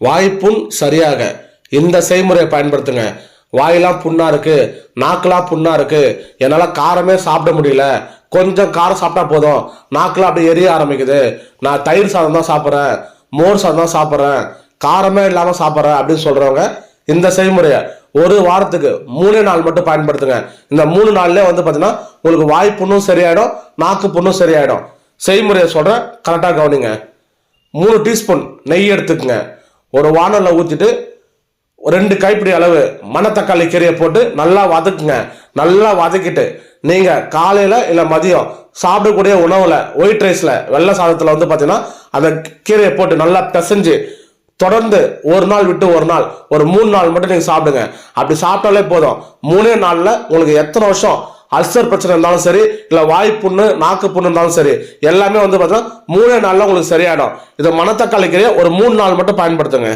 வாய்ப்புண் சரியாக இந்த செய்முறையை பயன்படுத்துங்க. வாயெல்லாம் புண்ணா இருக்கு, நாக்கெல்லாம் புண்ணா இருக்கு, என்னால் காரமே சாப்பிட முடியல, கொஞ்சம் காரம் சாப்பிட்டா போதும், நாக்கெல்லாம் அப்படியே எரிய ஆரம்பிக்குது, நான் தயிர் சாதம் தான் சாப்பிட்றேன், மோர் சாதம் தான் சாப்பிட்றேன், காரமே இல்லாமல் சாப்பிட்றேன் அப்படின்னு சொல்கிறவங்க இந்த செய்முறையை ஒரு வாரத்துக்கு 3 நாள் மட்டும் பயன்படுத்துங்க. இந்த 3 நாள்லேயே பார்த்தீங்கன்னா உங்களுக்கு வாய் புண்ணும் சரியாயிடும், நாக்கு புண்ணும் சரியாயிடும். செய்முறையை சொல்கிறேன், கரெக்டாக கவனிங்க. 3 டீஸ்பூன் நெய் எடுத்துக்கங்க. ஒரு வானலில் ஊற்றிட்டு 2 கைப்பிடி அளவு மணத்தக்காளி கீரையை போட்டு நல்லா வதக்குங்க. நல்லா வதக்கிட்டு நீங்கள் காலையில் இல்லை மதியம் சாப்பிடக்கூடிய உணவில் ஒயிட் ரைஸில் வெள்ளை சாதத்தில் பார்த்தீங்கன்னா அந்த கீரையை போட்டு நல்லா பிசைஞ்சு தொடர்ந்து ஒரு நாள் விட்டு ஒரு நாள் ஒரு 3 நாள் மட்டும் நீங்கள் சாப்பிடுங்க. அப்படி சாப்பிட்டாலே போதும். 3 நாளில் உங்களுக்கு எத்தனை வருஷம் அல்சர் பிரச்சனை இருந்தாலும் சரி, இல்லை வாய் புண்ணு நாக்கு புண்ணு இருந்தாலும் சரி, எல்லாமே பார்த்தீங்கன்னா 3 நாளில் உங்களுக்கு சரியாயிடும். இதை மணத்தக்காளி கீரையை ஒரு 3 நாள் மட்டும் பயன்படுத்துங்க.